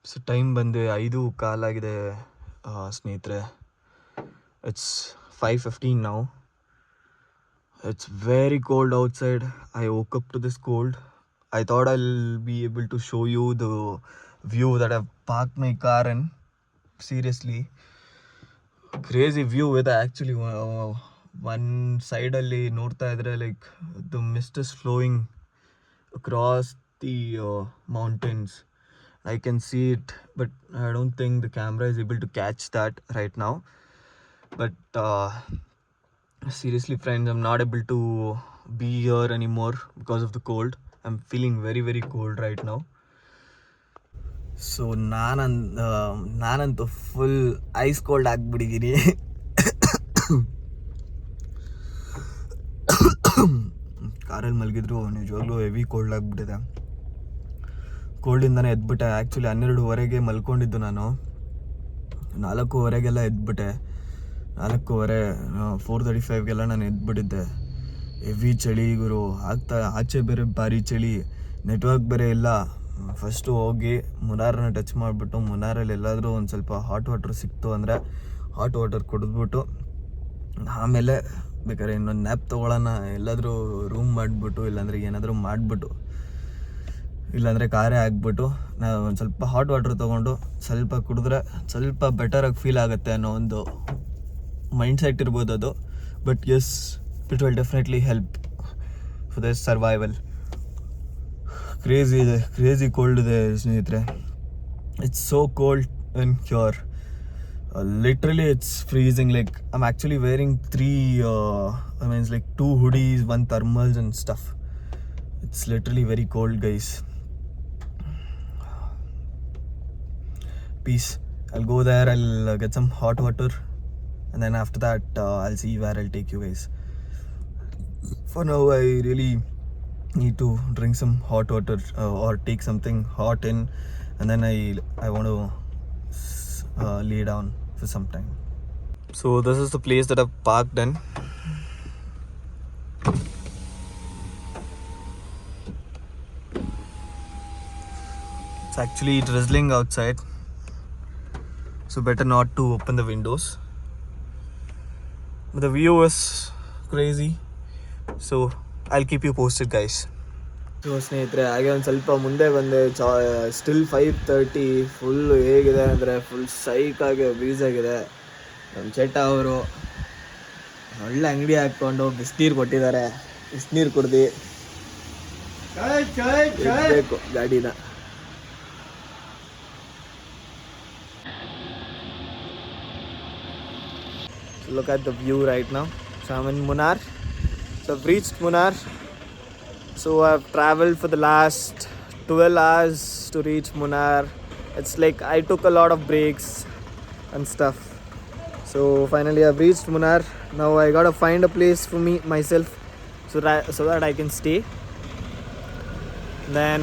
So time ಬಂದು 5:15 ಆಗಿದೆ ಸ್ನೇಹಿತರೆ. It's 5:15 now. It's very cold outside. I woke up to this cold. I thought I'll be able to show you the view that I've parked my car in. Seriously, crazy view with actually one side alli ನೋಡ್ತಾ ಇದ್ರೆ like the mist is flowing across the mountains. I can see it, but I don't think the camera is able to catch that right now. But seriously friends, I'm not able to be here anymore because of the cold. I'm feeling very very cold right now. So ನಾನಂತೂ full ice cold ಆಗಿಬಿಟ್ಟಿದ್ದೀನಿ. ಕಾರಲ್ಲಿ ಮಲಗಿದ್ರು ನಿಜವಾಗ್ಲೂ heavy cold ಆಗಿಬಿಟ್ಟಿದೆ. ಕೋಲ್ಡಿಂದನೇ ಎದ್ಬಿಟ್ಟೆ. Actually 12:15 ಮಲ್ಕೊಂಡಿದ್ದು ನಾನು. 4:15 ಎದ್ಬಿಟ್ಟೆ. 4:35 ನಾನು ಎದ್ಬಿಟ್ಟಿದ್ದೆ. Heavy ಚಳಿ ಗುರು. ಆಚೆ ಬೇರೆ ಭಾರಿ ಚಳಿ, ನೆಟ್ವರ್ಕ್ ಬೇರೆ ಇಲ್ಲ. ಫಸ್ಟು ಹೋಗಿ ಮುನಾರನ್ನ ಟಚ್ ಮಾಡಿಬಿಟ್ಟು, ಮುನಾರಲ್ಲಿ ಎಲ್ಲಾದರೂ ಒಂದು ಸ್ವಲ್ಪ ಹಾಟ್ ವಾಟರ್ ಸಿಕ್ತು ಅಂದರೆ ಹಾಟ್ ವಾಟರ್ ಕುಡಿದ್ಬಿಟ್ಟು ಆಮೇಲೆ ಬೇಕಾದ್ರೆ ಇನ್ನೊಂದು ನ್ಯಾಪ್ ತೊಗೊಳ್ಳೋಣ, ಎಲ್ಲಾದರೂ ರೂಮ್ ಮಾಡಿಬಿಟ್ಟು ಇಲ್ಲಾಂದರೆ ಏನಾದರೂ ಮಾಡಿಬಿಟ್ಟು ಇಲ್ಲಾಂದರೆ ಕಾರೇ ಆಗಿಬಿಟ್ಟು ನಾವು ಒಂದು ಸ್ವಲ್ಪ ಹಾಟ್ ವಾಟರ್ ತೊಗೊಂಡು ಸ್ವಲ್ಪ ಕುಡಿದ್ರೆ ಸ್ವಲ್ಪ ಬೆಟರಾಗಿ ಫೀಲ್ ಆಗುತ್ತೆ ಅನ್ನೋ ಒಂದು ಮೈಂಡ್ಸೆಟ್ ಇರ್ಬೋದು ಅದು. But yes, it will definitely help for this survival. Crazy cold ಇದೆ ಸ್ನೇಹಿತರೆ. ಇಟ್ಸ್ ಸೋ ಕೋಲ್ಡ್ ಇನ್ ಕ್ಯೂರ್. Literally it's freezing. Like I'm actually wearing 2 hoodies, 1 thermals and stuff. It's literally very cold guys. Peace. I'll go there, I'll get some hot water, and then after that I'll see where I'll take you guys. For now I really need to drink some hot water or take something hot in, and then I want to lay down for some time. So this is the place that I've parked in. It's actually drizzling outside, so better not to open the windows. But the view is crazy, so I'll keep you posted guys. So ಸ್ನೇಹಿತರೆ, ಹಾಗೆ ಒಂದು ಸ್ವಲ್ಪ ಮುಂದೆ ಬಂದೆ. Still 5:30. Full ಹೇಗಿದೆ ಅಂದರೆ full ಸೈಕಾಗಿ ಬೀಸಾಗಿದೆ. ನಮ್ಮ ಚೇಟ ಅವರು ಒಳ್ಳೆ ಅಂಗಡಿ ಹಾಕ್ಕೊಂಡು ಬಿಸಿನೀರು ಕೊಟ್ಟಿದ್ದಾರೆ. ಬಿಸಿನೀರು ಕುಡ್ದು ಬೇಕು ಗಾಡಿನ. Look at the view right now. So I'm in Munnar. So I've reached Munnar. So I've traveled for the last 12 hours to reach Munnar. It's like I took a lot of breaks and stuff. So finally I've reached Munnar. Now I gotta find a place for myself so that I can stay. Then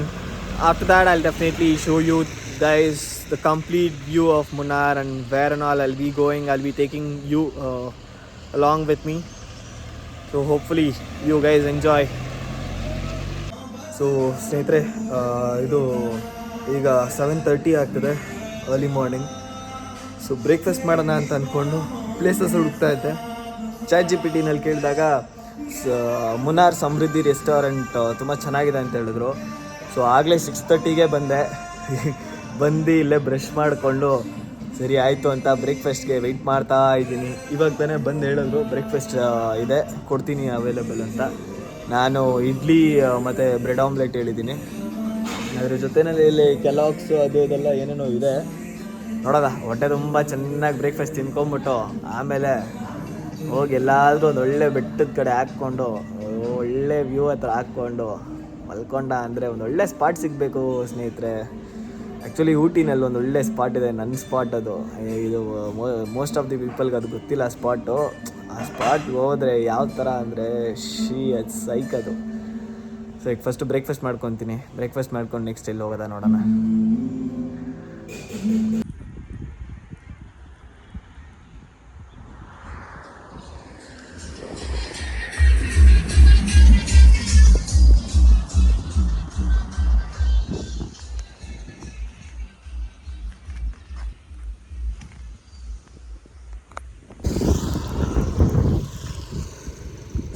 after that I'll definitely show you guys the complete view of Munnar and where and all I'll be going. I'll be taking you along with me. So hopefully you guys enjoy. So ಸ್ನೇಹಿತರೆ, ಇದು ಈಗ 7:30 ಆಗ್ತದೆ, early morning. So breakfast ಮಾಡೋಣ ಅಂತ ಅಂದ್ಕೊಂಡು places ಹುಡುಕ್ತಾ ಇದ್ದೆ. ChatGPTನಲ್ಲಿ ಕೇಳಿದಾಗ ಮುನಾರ್ ಸಮೃದ್ಧಿ ರೆಸ್ಟೋರೆಂಟ್ ತುಂಬ ಚೆನ್ನಾಗಿದೆ ಅಂತ ಹೇಳಿದ್ರು. ಸೊ ಆಗಲೇ 6:30ಗೆ ಬಂದು ಇಲ್ಲೇ ಬ್ರಷ್ ಮಾಡಿಕೊಂಡು ಸರಿ ಆಯಿತು ಅಂತ ಬ್ರೇಕ್ಫಾಸ್ಟ್ಗೆ ವೆಯ್ಟ್ ಮಾಡ್ತಾ ಇದ್ದೀನಿ. ಇವಾಗ ತಾನೇ ಬಂದು ಹೇಳಿದ್ರು ಬ್ರೇಕ್ಫಾಸ್ಟ್ ಇದೆ, ಕೊಡ್ತೀನಿ ಅವೈಲೇಬಲ್ ಅಂತ. ನಾನು ಇಡ್ಲಿ ಮತ್ತು ಬ್ರೆಡ್ ಆಮ್ಲೆಟ್ ಹೇಳಿದ್ದೀನಿ. ಅದರ ಜೊತೆಯಲ್ಲಿ ಇಲ್ಲಿ ಕೆಲಾಕ್ಸು ಅದು ಇದೆಲ್ಲ ಏನೇನೋ ಇದೆ. ನೋಡೋದ ಹೊಟ್ಟೆ ತುಂಬ ಚೆನ್ನಾಗಿ ಬ್ರೇಕ್ಫಾಸ್ಟ್ ತಿನ್ಕೊಂಬಿಟ್ಟು ಆಮೇಲೆ ಹೋಗಿ ಎಲ್ಲಾದರೂ ಒಂದು ಒಳ್ಳೆ ಬೆಟ್ಟದ ಕಡೆ ಹಾಕ್ಕೊಂಡು ಒಳ್ಳೆ ವ್ಯೂ ಹತ್ರ ಹಾಕ್ಕೊಂಡು ಮಲ್ಕೊಂಡ ಅಂದರೆ ಒಂದು ಒಳ್ಳೆ ಸ್ಪಾಟ್ ಸಿಗಬೇಕು ಸ್ನೇಹಿತರೆ. ಆ್ಯಕ್ಚುಲಿ ಊಟಿನಲ್ಲಿ ಒಂದು ಒಳ್ಳೆ ಸ್ಪಾಟ್ ಇದೆ, ನನ್ನ ಸ್ಪಾಟ್ ಅದು. ಇದು ಮೋಸ್ಟ್ ಆಫ್ ದಿ ಪೀಪಲ್ಗೆ ಅದು ಗೊತ್ತಿಲ್ಲ ಆ ಸ್ಪಾಟು. ಆ ಸ್ಪಾಟ್ಗೆ ಹೋದರೆ ಯಾವ ಥರ ಅಂದರೆ ಅದು ಸೈಕ್ ಅದು. ಸೊ ಈಗ ಫಸ್ಟು ಬ್ರೇಕ್ಫಾಸ್ಟ್ ಮಾಡ್ಕೊತೀನಿ. ಬ್ರೇಕ್ಫಾಸ್ಟ್ ಮಾಡ್ಕೊಂಡು ನೆಕ್ಸ್ಟ್ ಎಲ್ಲಿ ಹೋಗೋದ ನೋಡೋಣ.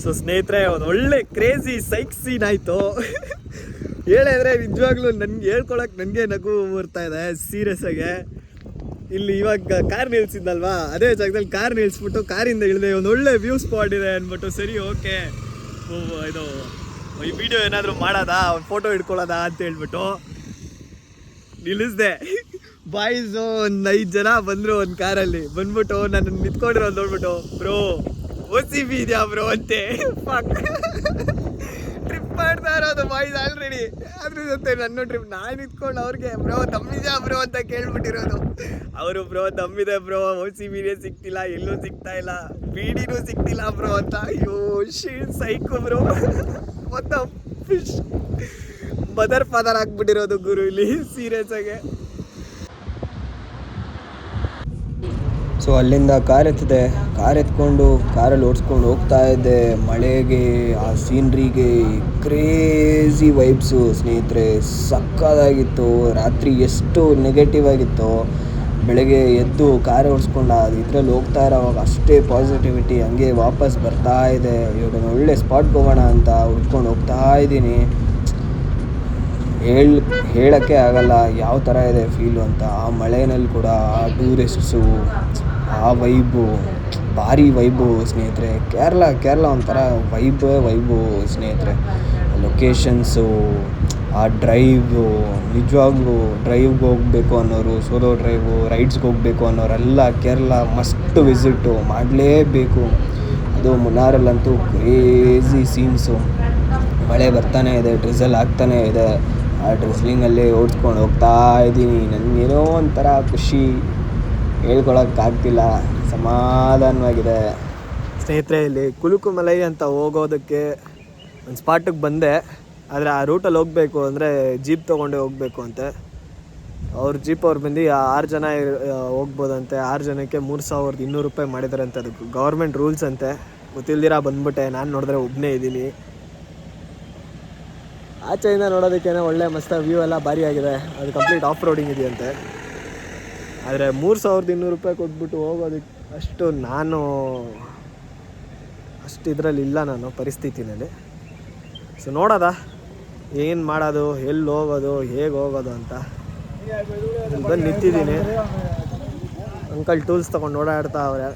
ಸೊ ಸ್ನೇಹಿತರೆ, ಒಂದು ಒಳ್ಳೆ ಕ್ರೇಜಿ ಸೈಕ್ ಸೀನ್ ಆಯಿತು. ಹೇಳಿದ್ರೆ ನಿಜವಾಗ್ಲೂ ನನ್ಗೆ ಹೇಳ್ಕೊಳಕ್ಕೆ ನನಗೆ ನಗು ಬರ್ತಾ ಇದೆ ಸೀರಿಯಸ್ ಆಗಿ. ಇಲ್ಲಿ ಇವಾಗ ಕಾರ್ ನಿಲ್ಸಿದ್ನಲ್ವಾ, ಅದೇ ಜಾಗದಲ್ಲಿ ಕಾರ್ ನಿಲ್ಸ್ಬಿಟ್ಟು ಕಾರಿಂದ ಇಳಿದೆ. ಒಂದು ಒಳ್ಳೆ ವ್ಯೂ ಸ್ಪಾಟ್ ಇದೆ ಅಂದ್ಬಿಟ್ಟು ಸರಿ ಓಕೆ ಇದು ಈ ವಿಡಿಯೋ ಏನಾದರೂ ಮಾಡೋದಾ, ಒಂದು ಫೋಟೋ ಹಿಡ್ಕೊಳ್ಳೋದಾ ಅಂತ ಹೇಳ್ಬಿಟ್ಟು ನಿಲ್ಲಿಸ್ದೆ. ಬಾಯ್ಸು ಒಂದು 5 ಜನ ಬಂದರು ಒಂದು ಕಾರಲ್ಲಿ. ಬಂದ್ಬಿಟ್ಟು ನನ್ನ ನಿಂತ್ಕೊಂಡಿರೋದು ನೋಡ್ಬಿಟ್ಟು, ಬ್ರೋ OCB ಇದೆಯಾ ಬ್ರೋ ಅಂತೆ. ಟ್ರಿಪ್ ಮಾಡ್ತಾ ಇರೋದು ಬಾಯ್ಸ್ ಆಲ್ರೆಡಿ. ಅದ್ರ ಜೊತೆ ನನ್ನ ಟ್ರಿಪ್ ನಾನು ನಿಂತ್ಕೊಂಡು ಅವ್ರಿಗೆ ಬ್ರೋ ದಮ್ಮಿದ್ಯಾ ಬ್ರೋ ಅಂತ ಕೇಳ್ಬಿಟ್ಟಿರೋದು. ಅವರು ಬ್ರೋ ದಮ್ಮಿದೆ ಬ್ರೋ, OCBನೇ ಸಿಗ್ತಿಲ್ಲ, ಎಲ್ಲೂ ಸಿಗ್ತಾ ಇಲ್ಲ, BDನೂ ಸಿಗ್ತಿಲ್ಲ ಬ್ರೋ ಅಂತ. ಅಯ್ಯೋ ಸೈಕು ಬ್ರೋ, ಮತ್ತು ಫಿಶ್ ಮದರ್ ಫಾದರ್ ಆಗ್ಬಿಟ್ಟಿರೋದು ಗುರು ಇಲ್ಲಿ ಸೀರಿಯಸ್ ಆಗಿ. ಸೊ ಅಲ್ಲಿಂದ ಕಾರ್ ಎತ್ತಿದೆ. ಕಾರ್ ಎತ್ಕೊಂಡು ಕಾರಲ್ಲಿ ಓಡಿಸ್ಕೊಂಡು ಹೋಗ್ತಾ ಇದ್ದೆ. ಮಳೆಗೆ, ಆ ಸೀನ್ರಿಗೆ ಕ್ರೇಜಿ ವೈಬ್ಸು ಸ್ನೇಹಿತರೆ, ಸಕ್ಕತ್ತಾಗಿತ್ತು. ರಾತ್ರಿ ಎಷ್ಟು ನೆಗೆಟಿವ್ ಆಗಿತ್ತು, ಬೆಳಗ್ಗೆ ಎದ್ದು ಕಾರ್ ಓಡಿಸ್ಕೊಂಡು ಅದು ಇದರಲ್ಲಿ ಹೋಗ್ತಾ ಇರೋವಾಗ ಅಷ್ಟೇ ಪಾಸಿಟಿವಿಟಿ. ಹಂಗೆ ವಾಪಸ್ ಬರ್ತಾ ಇದೆ. ಇವಾಗ ಒಳ್ಳೆ ಸ್ಪಾಟ್ಗೆ ಹೋಗೋಣ ಅಂತ ಹುಡ್ಕೊಂಡು ಹೋಗ್ತಾ ಇದ್ದೀನಿ. ಹೇಳೋಕ್ಕೆ ಆಗಲ್ಲ ಯಾವ ಥರ ಇದೆ ಫೀಲು ಅಂತ. ಆ ಮಳೆಯಲ್ಲಿ ಕೂಡ ಆ ಟೂರಿಸ್ಟ್ಸು, ಆ ವೈಬು, ಭಾರಿ ವೈಬು ಸ್ನೇಹಿತರೆ. ಕೇರಳ ಒಂಥರ ವೈಬು ಸ್ನೇಹಿತರೆ. ಲೊಕೇಶನ್ಸು, ಆ ಡ್ರೈವು, ನಿಜವಾಗ್ಲೂ ಡ್ರೈವ್ಗೆ ಹೋಗಬೇಕು ಅನ್ನೋರು, ಸೋಲೋ ಡ್ರೈವು, ರೈಡ್ಸ್ಗೆ ಹೋಗಬೇಕು ಅನ್ನೋರೆಲ್ಲ ಕೇರಳ ಮಸ್ಟ್ ವಿಸಿಟು ಮಾಡಲೇಬೇಕು. ಅದು ಮುನ್ನಾರಲ್ಲಂತೂ ಕ್ರೇಜಿ ಸೀನ್ಸು. ಮಳೆ ಬರ್ತಾನೆ ಇದೆ, ಡ್ರಿಸಲ್ ಆಗ್ತಾನೆ ಇದೆ. ಆ ಡ್ರಿಸ್ಲಿಂಗಲ್ಲೇ ಓಡಿಸ್ಕೊಂಡು ಹೋಗ್ತಾ ಇದ್ದೀನಿ. ನನಗೇನೋ ಒಂಥರ ಖುಷಿ, ಹೇಳ್ಕೊಳಕ್ಕಾಗ್ತಿಲ್ಲ, ಸಮಾಧಾನವಾಗಿದೆ ಸ್ನೇಹಿತರೆ. ಇಲ್ಲಿ ಕುಲುಕುಮಲೈ ಅಂತ ಹೋಗೋದಕ್ಕೆ ಒಂದು ಸ್ಪಾಟಿಗೆ ಬಂದೆ. ಆದರೆ ಆ ರೂಟಲ್ಲಿ ಹೋಗಬೇಕು ಅಂದರೆ ಜೀಪ್ ತೊಗೊಂಡೇ ಹೋಗಬೇಕು ಅಂತೆ. ಅವ್ರ ಜೀಪ್ ಅವ್ರು ಬಂದು 6 ಜನ ಹೋಗ್ಬೋದಂತೆ. 6 ಜನಕ್ಕೆ 3200 ರೂಪಾಯಿ ಮಾಡಿದ್ದಾರೆ ಅಂತೆ. ಅದಕ್ಕೆ ಗೌರ್ಮೆಂಟ್ ರೂಲ್ಸ್ ಅಂತೆ. ಗೊತ್ತಿಲ್ದಿರ ಬಂದ್ಬಿಟ್ಟೆ. ನಾನು ನೋಡಿದ್ರೆ ಒಬ್ಬನೇ ಇದ್ದೀನಿ. ಆಚೆಯಿಂದ ನೋಡೋದಕ್ಕೇನೆ ಒಳ್ಳೆ ಮಸ್ತ ವ್ಯೂ ಎಲ್ಲ ಭಾರಿ ಆಗಿದೆ. ಅದು ಕಂಪ್ಲೀಟ್ ಆಫ್ ರೋಡಿಂಗ್ ಇದೆಯಂತೆ. ಆದರೆ 3200 ರೂಪಾಯಿ ಕೊಟ್ಬಿಟ್ಟು ಹೋಗೋದಕ್ಕೆ ಅಷ್ಟು ಇದರಲ್ಲಿ ಇಲ್ಲ ನಾನು ಪರಿಸ್ಥಿತಿನಲ್ಲಿ. ಸೊ ನೋಡೋದ ಏನು ಮಾಡೋದು, ಎಲ್ಲಿ ಹೋಗೋದು, ಹೇಗೆ ಹೋಗೋದು ಅಂತ ಬಂದು ನಿಂತಿದ್ದೀನಿ. ಅಂಕಲ್ ಟೂಲ್ಸ್ ತೊಗೊಂಡು ಓಡಾಡ್ತಾ ಅವ್ರೆ.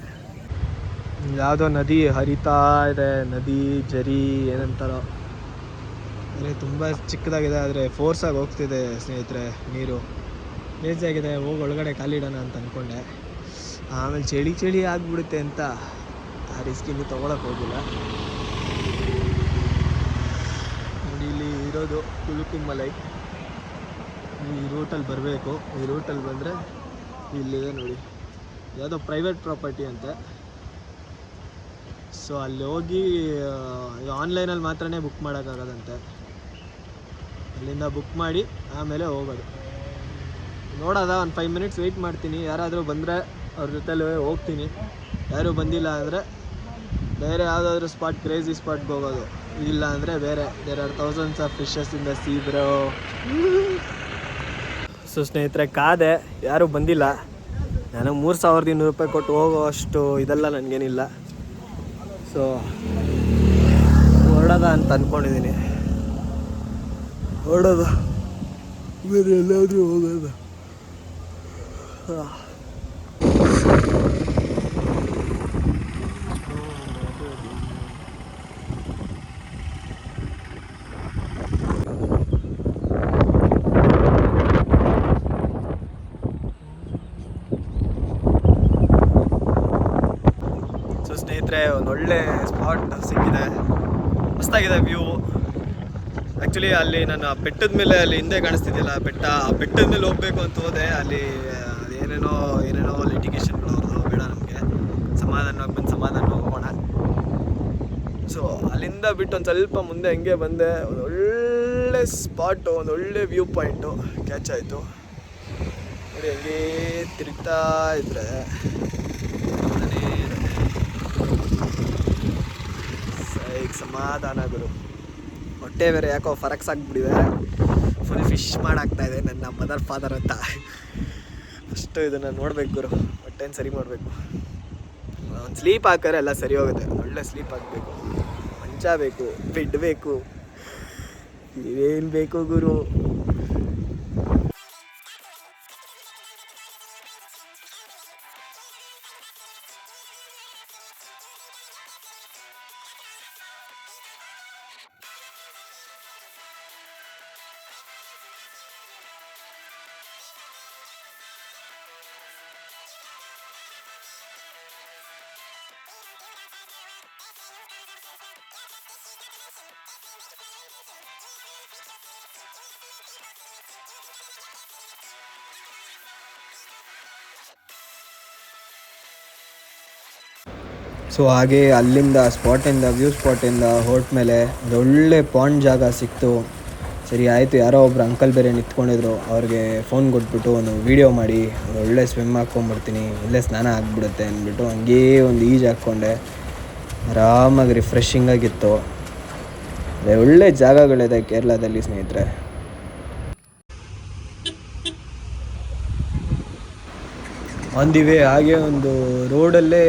ಯಾವುದೋ ನದಿ ಹರಿತಾ ಇದೆ, ನದಿ ಜರಿ ಏನಂತಾರೋ. ಅಂದರೆ ತುಂಬ ಚಿಕ್ಕದಾಗಿದೆ, ಆದರೆ ಫೋರ್ಸಾಗಿ ಹೋಗ್ತಿದೆ ಸ್ನೇಹಿತರೆ ನೀರು. ಬೇಜಾಗಿದೆ, ಹೋಗಿ ಒಳಗಡೆ ಕಾಲಿಡೋಣ ಅಂತ ಅಂದ್ಕೊಂಡೆ. ಆಮೇಲೆ ಚಳಿ ಆಗಿಬಿಡುತ್ತೆ ಅಂತ ಆ ರಿಸ್ಕ್ ಇನ್ನೂ ತೊಗೊಳಕ್ಕೆ ಹೋಗಿಲ್ಲ. ನೋಡಿ ಇಲ್ಲಿ ಇರೋದು ಕುಲುಕುಮಲೈ. ಈ ರೂಟಲ್ಲಿ ಬರಬೇಕು. ಈ ರೂಟಲ್ಲಿ ಬಂದರೆ ಇಲ್ಲಿದೆ ನೋಡಿ, ಯಾವುದೋ ಪ್ರೈವೇಟ್ ಪ್ರಾಪರ್ಟಿ ಅಂತೆ. ಸೊ ಅಲ್ಲಿ ಹೋಗಿ ಆನ್ಲೈನಲ್ಲಿ ಮಾತ್ರನೇ ಬುಕ್ ಮಾಡೋಕ್ಕಾಗೋದಂತೆ. ಅಲ್ಲಿಂದ ಬುಕ್ ಮಾಡಿ ಆಮೇಲೆ ಹೋಗೋದು. ನೋಡೋದ ಒಂದು 5 ಮಿನಿಟ್ಸ್ ವೆಯ್ಟ್ ಮಾಡ್ತೀನಿ. ಯಾರಾದರೂ ಬಂದರೆ ಅವ್ರ ಜೊತೆಲಿ ಹೋಗ್ತೀನಿ. ಯಾರೂ ಬಂದಿಲ್ಲ ಅಂದರೆ ಬೇರೆ ಯಾವುದಾದ್ರೂ ಸ್ಪಾಟ್, ಕ್ರೇಜಿ ಸ್ಪಾಟ್ಗೆ ಹೋಗೋದು. ಇಲ್ಲ ಅಂದರೆ ಬೇರೆ. There are thousands of fishes in the sea bro. So ಸ್ನೇಹಿತರೆ, ಕಾದೆ, ಯಾರೂ ಬಂದಿಲ್ಲ. ನಾನು 3200 ರೂಪಾಯಿ ಕೊಟ್ಟು ಹೋಗೋ ಅಷ್ಟು ಇದೆಲ್ಲ ನನಗೇನಿಲ್ಲ. ಸೊ ಹೊರಡೋದ ಅಂತ ಅಂದ್ಕೊಂಡಿದ್ದೀನಿ. ಹೊರಡೋದ ಬೇರೆ ಎಲ್ಲಾದರೂ ಹೋಗೋದು. ಸೊ ಸ್ನೇಹಿತರೆ, ಒಂದೊಳ್ಳೆ ಸ್ಪಾಟ್ ಸಿಕ್ಕಿದೆ. ಮಸ್ತಾಗಿದೆ ವ್ಯೂ. ಆ್ಯಕ್ಚುಲಿ ಅಲ್ಲಿ ನಾನು ಬೆಟ್ಟದ ಮೇಲೆ, ಅಲ್ಲಿ ಹಿಂದೆ ಕಾಣಿಸ್ತಿದ್ದಿಲ್ಲ ಬೆಟ್ಟ, ಆ ಬೆಟ್ಟದ ಮೇಲೆ ಹೋಗಬೇಕು ಅಂತ ಹೋದೆ. ಅಲ್ಲಿ ಏನೇನೋ ಲಿಟಿಗೇಷನ್ಗಳು ಅವ್ರದ್ದು. ಬೇಡ, ನಮಗೆ ಸಮಾಧಾನವಾಗಿ ಬಂದು ಸಮಾಧಾನವಾಗಿ ಹೋಗೋಣ. ಸೊ ಅಲ್ಲಿಂದ ಬಿಟ್ಟು ಒಂದು ಸ್ವಲ್ಪ ಮುಂದೆ ಹಂಗೆ ಬಂದೆ. ಒಂದು ಒಳ್ಳೆ ಸ್ಪಾಟು, ಒಂದು ಒಳ್ಳೆ ವ್ಯೂ ಪಾಯಿಂಟು ಕ್ಯಾಚ್ ಆಯಿತು. ನೋಡಿ, ಹಂಗೇ ತಿರುಗ್ತಾ ಇದ್ರೆ ಸಮಾಧಾನ ಗುರು. ಹೊಟ್ಟೆ ಬೇರೆ ಯಾಕೋ ಫರಕ್ಸ್ ಆಗಿಬಿಟ್ಟಿದೆ. ಫುಲ್ ಫಿಶ್ ಮಾಡಾಕ್ತಾಯಿದೆ ನನ್ನ ಮದರ್ ಫಾದರ್ ಅಂತ. ಫಸ್ಟು ಇದನ್ನು ನೋಡ್ಬೇಕು ಗುರು, ಹೊಟ್ಟೆನ ಸರಿ ಮಾಡಬೇಕು. ಒಂದು ಸ್ಲೀಪ್ ಹಾಕಿದ್ರೆ ಎಲ್ಲ ಸರಿ ಹೋಗುತ್ತೆ. ಒಳ್ಳೆ ಸ್ಲೀಪ್ ಹಾಕಬೇಕು. ಮಂಚ ಬೇಕು, ಬೆಡ್ ಬೇಕು, ಇವೇನು ಬೇಕು ಗುರು. ಸೊ ಹಾಗೆ ಅಲ್ಲಿಂದ ವ್ಯೂ ಸ್ಪಾಟಿಂದ ಹೊರಟ ಮೇಲೆ ಒಳ್ಳೆ ಪಾಂಡ್ ಜಾಗ ಸಿಕ್ತು. ಸರಿ ಆಯಿತು, ಯಾರೋ ಒಬ್ರು ಅಂಕಲ್ ಬೇರೆ ನಿಂತ್ಕೊಂಡಿದ್ರು, ಅವ್ರಿಗೆ ಫೋನ್ ಕೊಟ್ಬಿಟ್ಟು ಒಂದು ವೀಡಿಯೋ ಮಾಡಿ ಒಳ್ಳೆ ಸ್ವಿಮ್ ಹಾಕ್ಕೊಂಡ್ಬಿಡ್ತೀನಿ, ಇಲ್ಲೇ ಸ್ನಾನ ಆಗಿಬಿಡುತ್ತೆ ಅಂದ್ಬಿಟ್ಟು ಹಂಗೇ ಒಂದು ಈಜು ಹಾಕ್ಕೊಂಡೆ. ಆರಾಮಾಗಿ ರಿಫ್ರೆಶಿಂಗ್ ಆಗಿತ್ತು. ಒಳ್ಳೆ ಜಾಗಗಳಿದೆ ಕೇರಳದಲ್ಲಿ ಸ್ನೇಹಿತರೆ. ಆನ್ ದಿ ವೇ ಹಾಗೆ ಒಂದು ರೋಡಲ್ಲೇ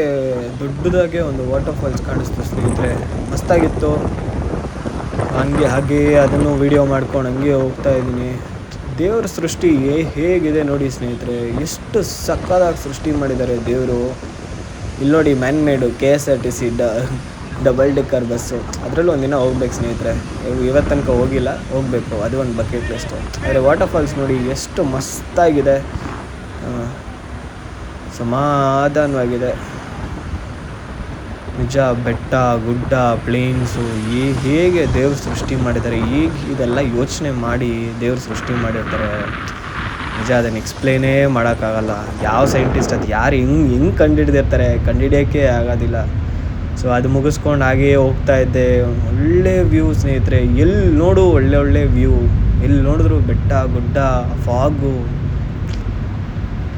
ದೊಡ್ಡದಾಗೆ ಒಂದು ವಾಟರ್ ಫಾಲ್ಸ್ ಕಾಣಿಸ್ತು ಸ್ನೇಹಿತರೆ, ಮಸ್ತಾಗಿತ್ತು. ಹಾಗೆ ಅದನ್ನು ವೀಡಿಯೋ ಮಾಡ್ಕೊಂಡು ಹಂಗೆ ಹೋಗ್ತಾ ಇದ್ದೀನಿ. ದೇವ್ರ ಸೃಷ್ಟಿ ಹೇಗಿದೆ ನೋಡಿ ಸ್ನೇಹಿತರೆ, ಎಷ್ಟು ಸಕ್ಕತ್ತಾಗಿ ಸೃಷ್ಟಿ ಮಾಡಿದ್ದಾರೆ ದೇವರು. ಇಲ್ಲಿ ನೋಡಿ man made KSRTC double decker bus, ಅದರಲ್ಲೂ ಒಂದಿನ ಹೋಗ್ಬೇಕು ಸ್ನೇಹಿತರೆ. ಇವತ್ತು ತನಕ ಹೋಗಿಲ್ಲ, ಹೋಗಬೇಕು, ಅದು ಒಂದು ಬಕೆಟ್ ಲಿಸ್ಟು. ಆದರೆ ವಾಟರ್ ಫಾಲ್ಸ್ ನೋಡಿ ಎಷ್ಟು ಮಸ್ತಾಗಿದೆ, ಸಮಾಧಾನವಾಗಿದೆ ನಿಜ. ಬೆಟ್ಟ ಗುಡ್ಡ ಪ್ಲೇನ್ಸು ಹೇಗೆ ದೇವ್ರು ಸೃಷ್ಟಿ ಮಾಡಿದ್ದಾರೆ, ಈಗ ಇದೆಲ್ಲ ಯೋಚನೆ ಮಾಡಿ ದೇವ್ರು ಸೃಷ್ಟಿ ಮಾಡಿರ್ತಾರೆ. ನಿಜ ಅದನ್ನು ಎಕ್ಸ್ಪ್ಲೇನೇ ಮಾಡೋಕ್ಕಾಗಲ್ಲ. ಯಾವ ಸೈಂಟಿಸ್ಟ್ ಅದು ಯಾರು ಹೆಂಗೆ ಕಂಡುಹಿಡಿಯೋಕ್ಕೆ ಆಗೋದಿಲ್ಲ. ಸೊ ಅದು ಮುಗಿಸ್ಕೊಂಡು ಹಾಗೇ ಹೋಗ್ತಾ ಇದ್ದೆ. ಒಳ್ಳೆ ವ್ಯೂ ಸ್ನೇಹಿತರೆ, ಎಲ್ಲಿ ನೋಡು ಒಳ್ಳೆ ವ್ಯೂ, ಎಲ್ಲಿ ನೋಡಿದ್ರು ಬೆಟ್ಟ ಗುಡ್ಡ ಫಾಗು.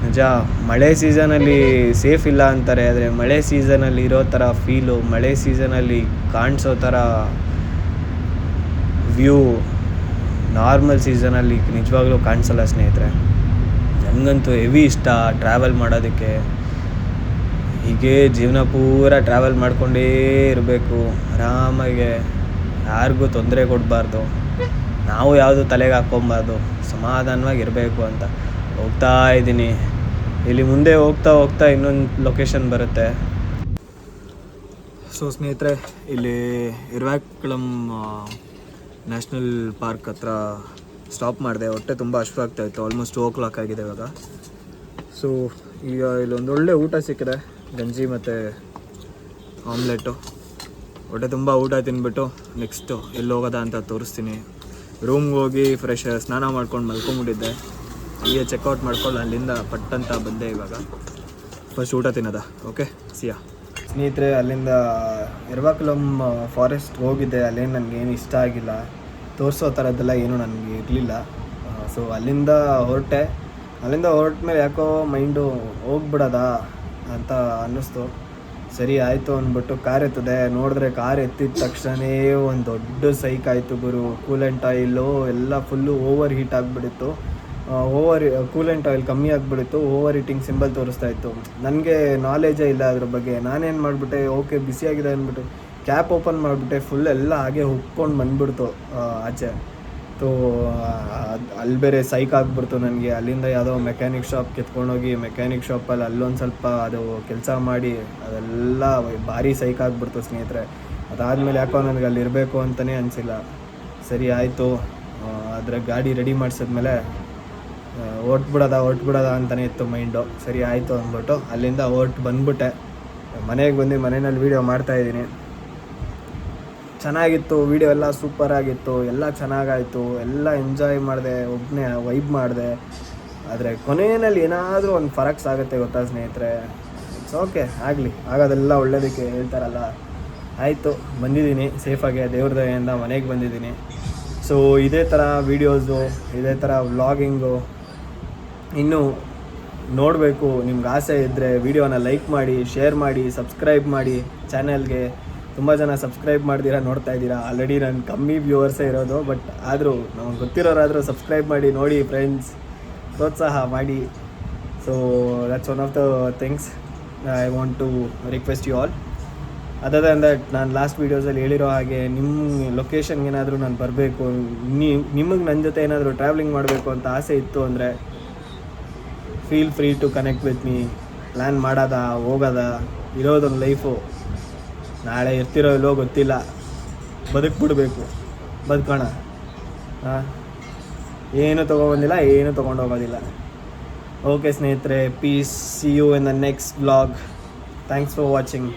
ನಿಜ ಮಳೆ ಸೀಸನಲ್ಲಿ ಸೇಫ್ ಇಲ್ಲ ಅಂತಾರೆ, ಆದರೆ ಮಳೆ ಸೀಸನಲ್ಲಿ ಇರೋ ಥರ ಫೀಲು, ಮಳೆ ಸೀಸನಲ್ಲಿ ಕಾಣಿಸೋ ಥರ ವ್ಯೂ ನಾರ್ಮಲ್ ಸೀಸನಲ್ಲಿ ನಿಜವಾಗ್ಲೂ ಕಾಣಿಸಲ್ಲ ಸ್ನೇಹಿತರೆ. ನನಗಂತೂ ಹೆವಿ ಇಷ್ಟ ಟ್ರಾವೆಲ್ ಮಾಡೋದಕ್ಕೆ. ಹೀಗೆ ಜೀವನ ಪೂರ ಟ್ರಾವೆಲ್ ಮಾಡ್ಕೊಂಡೇ ಇರಬೇಕು, ಆರಾಮಾಗೆ, ಯಾರಿಗೂ ತೊಂದರೆ ಕೊಡಬಾರ್ದು, ನಾವು ಯಾವುದು ತಲೆಗೆ ಹಾಕ್ಕೊಬಾರ್ದು, ಸಮಾಧಾನವಾಗಿರಬೇಕು ಅಂತ ಹೋಗ್ತಾ ಇದ್ದೀನಿ. ಇಲ್ಲಿ ಮುಂದೆ ಹೋಗ್ತಾ ಇನ್ನೊಂದು ಲೊಕೇಶನ್ ಬರುತ್ತೆ. ಸೊ ಸ್ನೇಹಿತರೆ, ಇಲ್ಲಿ ಇರ್ವಾಕುಳಂ ನ್ಯಾಷನಲ್ ಪಾರ್ಕ್ ಹತ್ರ ಸ್ಟಾಪ್ ಮಾಡಿದೆ. ಹೊಟ್ಟೆ ತುಂಬ ಹಶ್ವಾಗ್ತಾಯಿತ್ತು, ಆಲ್ಮೋಸ್ಟ್ 2 o'clock ಆಗಿದೆ ಇವಾಗ. ಸೊ ಈಗ ಇಲ್ಲೊಂದೊಳ್ಳೆ ಊಟ ಸಿಕ್ಕಿದೆ, ಗಂಜಿ ಮತ್ತು ಆಮ್ಲೆಟು. ಹೊಟ್ಟೆ ತುಂಬ ಊಟ ತಿಂದ್ಬಿಟ್ಟು ನೆಕ್ಸ್ಟು ಎಲ್ಲಿ ಹೋಗೋದ ಅಂತ ತೋರಿಸ್ತೀನಿ. ರೂಮ್ಗೆ ಹೋಗಿ ಫ್ರೆಶ್ ಸ್ನಾನ ಮಾಡ್ಕೊಂಡು ಮಲ್ಕೊಂಬಿಟ್ಟಿದ್ದೆ. ಹೀಗೆ ಚೆಕ್ಔಟ್ ಮಾಡ್ಕೊಂಡು ಅಲ್ಲಿಂದ ಪಟ್ಟಂತ ಬಂದೆ. ಇವಾಗ ಫಸ್ಟ್ ಊಟ ತಿನ್ನೋದ. ಓಕೆ ಸಿಯಾ ಸ್ನೇಹಿತರೆ. ಅಲ್ಲಿಂದ ಇರ್ವಾಕುಳಂ ಫಾರೆಸ್ಟ್ ಹೋಗಿದ್ದೆ. ಅಲ್ಲೇನು ನನಗೇನು ಇಷ್ಟ ಆಗಿಲ್ಲ, ತೋರಿಸೋ ಥರದ್ದೆಲ್ಲ ಏನೂ ನನಗೆ ಇರಲಿಲ್ಲ. ಸೊ ಅಲ್ಲಿಂದ ಹೊರಟೆ ಮೇಲೆ ಯಾಕೋ ಮೈಂಡು ಹೋಗ್ಬಿಡೋದಾ ಅಂತ ಅನ್ನಿಸ್ತು. ಸರಿ ಆಯಿತು ಅಂದ್ಬಿಟ್ಟು ಕಾರ್ ಎತ್ತಿದೆ. ನೋಡಿದ್ರೆ ಕಾರ್ ಎತ್ತಿದ ತಕ್ಷಣವೇ ಒಂದು ದೊಡ್ಡ ಸೈಕ್ ಆಯಿತು ಗುರು. ಕೂಲೆಂಟ್ ಆಯಿಲು ಎಲ್ಲ ಫುಲ್ಲು ಓವರ್ ಹೀಟ್ ಆಗಿಬಿಟ್ಟಿತ್ತು. ಕೂಲೆಂಟ್ ಆಯಿಲ್ ಕಮ್ಮಿ ಆಗಿಬಿಟ್ಟಿತ್ತು. ಓವರ್ ಹೀಟಿಂಗ್ ಸಿಂಬಲ್ ತೋರಿಸ್ತಾ ಇತ್ತು. ನನಗೆ ನಾಲೆಜೇ ಇಲ್ಲ ಅದ್ರ ಬಗ್ಗೆ. ನಾನೇನು ಮಾಡಿಬಿಟ್ಟೆ, ಓಕೆ ಬಿಸಿಯಾಗಿದೆ ಅಂದ್ಬಿಟ್ಟು ಕ್ಯಾಪ್ ಓಪನ್ ಮಾಡಿಬಿಟ್ಟೆ. ಫುಲ್ ಎಲ್ಲ ಹಾಗೆ ಹುಕ್ಕೊಂಡು ಬಂದ್ಬಿಡ್ತು ಆಚೆ. ಸೊ ಅಲ್ಲಿ ಬೇರೆ ಸೈಕ್ ಆಗಿಬಿಡ್ತು ನನಗೆ. ಅಲ್ಲಿಂದ ಯಾವುದೋ ಮೆಕ್ಯಾನಿಕ್ ಶಾಪ್ ಕಿತ್ಕೊಂಡೋಗಿ ಮೆಕ್ಯಾನಿಕ್ ಶಾಪಲ್ಲಿ ಅಲ್ಲೊಂದು ಸ್ವಲ್ಪ ಅದು ಕೆಲಸ ಮಾಡಿ ಅದೆಲ್ಲ ಭಾರಿ ಸೈಕ್ ಆಗಿಬಿಡ್ತು ಸ್ನೇಹಿತರೆ. ಅದಾದಮೇಲೆ ಯಾಕೋ ನನಗೆ ಅಲ್ಲಿ ಇರಬೇಕು ಅಂತಲೇ ಅನಿಸಿಲ್ಲ. ಸರಿ ಆಯಿತು, ಅದರ ಗಾಡಿ ರೆಡಿ ಮಾಡಿಸಿದ್ಮೇಲೆ ಹೊರ್ಟ್ಬಿಡೋದ ಅಂತಲೇ ಇತ್ತು ಮೈಂಡು. ಸರಿ ಆಯಿತು ಅಂದ್ಬಿಟ್ಟು ಅಲ್ಲಿಂದ ಬಂದ್ಬಿಟ್ಟೆ. ಮನೆಗೆ ಬಂದು ಮನೆಯಲ್ಲಿ ವೀಡಿಯೋ ಮಾಡ್ತಾಯಿದ್ದೀನಿ. ಚೆನ್ನಾಗಿತ್ತು, ವೀಡಿಯೋ ಎಲ್ಲ ಸೂಪರಾಗಿತ್ತು, ಎಲ್ಲ ಚೆನ್ನಾಗಾಯಿತು, ಎಲ್ಲ ಎಂಜಾಯ್ ಮಾಡಿದೆ, ಒಬ್ಬನೇ ವೈಬ್ ಮಾಡಿದೆ. ಆದರೆ ಕೊನೆಯಲ್ಲಿ ಏನಾದರೂ ಒಂದು ಫರಕ್ಸ್ ಆಗುತ್ತೆ ಗೊತ್ತಾ ಸ್ನೇಹಿತರೆ. ಇಟ್ಸ್ ಓಕೆ, ಆಗೋದೆಲ್ಲ ಒಳ್ಳೇದಕ್ಕೆ ಹೇಳ್ತಾರಲ್ಲ. ಆಯಿತು, ಬಂದಿದ್ದೀನಿ ಸೇಫಾಗಿ, ದೇವ್ರ ದಯೆಯಿಂದ ಮನೆಗೆ ಬಂದಿದ್ದೀನಿ. ಸೊ ಇದೇ ಥರ ವೀಡಿಯೋಸು, ಇದೇ ಥರ ವ್ಲಾಗಿಂಗು ಇನ್ನೂ ನೋಡಬೇಕು. ನಿಮ್ಗೆ ಆಸೆ ಇದ್ದರೆ ವೀಡಿಯೋನ ಲೈಕ್ ಮಾಡಿ, ಶೇರ್ ಮಾಡಿ, ಸಬ್ಸ್ಕ್ರೈಬ್ ಮಾಡಿ ಚಾನಲ್ಗೆ. ತುಂಬ ಜನ ಸಬ್ಸ್ಕ್ರೈಬ್ ಮಾಡ್ದಿರಾ ನೋಡ್ತಾ ಇದ್ದೀರಾ. ಆಲ್ರೆಡಿ ನಾನು ಕಮ್ಮಿ ವ್ಯೂವರ್ಸೇ ಇರೋದು, ಬಟ್ ಆದರೂ ನಮಗೆ ಗೊತ್ತಿರೋರಾದರೂ ಸಬ್ಸ್ಕ್ರೈಬ್ ಮಾಡಿ ನೋಡಿ ಫ್ರೆಂಡ್ಸ್, ಪ್ರೋತ್ಸಾಹ ಮಾಡಿ. So that's one of the things I want to request you all. Other than that ನಾನು ಲಾಸ್ಟ್ ವೀಡಿಯೋಸಲ್ಲಿ ಹೇಳಿರೋ ಹಾಗೆ ನಿಮ್ಮ ಲೊಕೇಶನ್ಗೆ ಏನಾದರೂ ನಾನು ಬರಬೇಕು, ನಿಮಗೆ ನನ್ನ ಜೊತೆ ಏನಾದರೂ ಟ್ರಾವೆಲಿಂಗ್ ಮಾಡಬೇಕು ಅಂತ ಆಸೆ ಇತ್ತು ಅಂದರೆ feel free to connect with me. Plan ಮಾಡೋದ, ಹೋಗೋದ, ಇರೋದೊಂದು ಲೈಫು, ನಾಳೆ ಇರ್ತಿರೋ ಇಲ್ಲೋ ಗೊತ್ತಿಲ್ಲ, ಬದುಕ್ಬಿಡ್ಬೇಕು, ಬದುಕೋಣ. ಏನು ತೊಗೊಬಂದಿಲ್ಲ, ಏನು ತೊಗೊಂಡು ಹೋಗೋದಿಲ್ಲ. ಓಕೆ ಸ್ನೇಹಿತರೆ, peace, see you in the next vlog. Thanks for watching.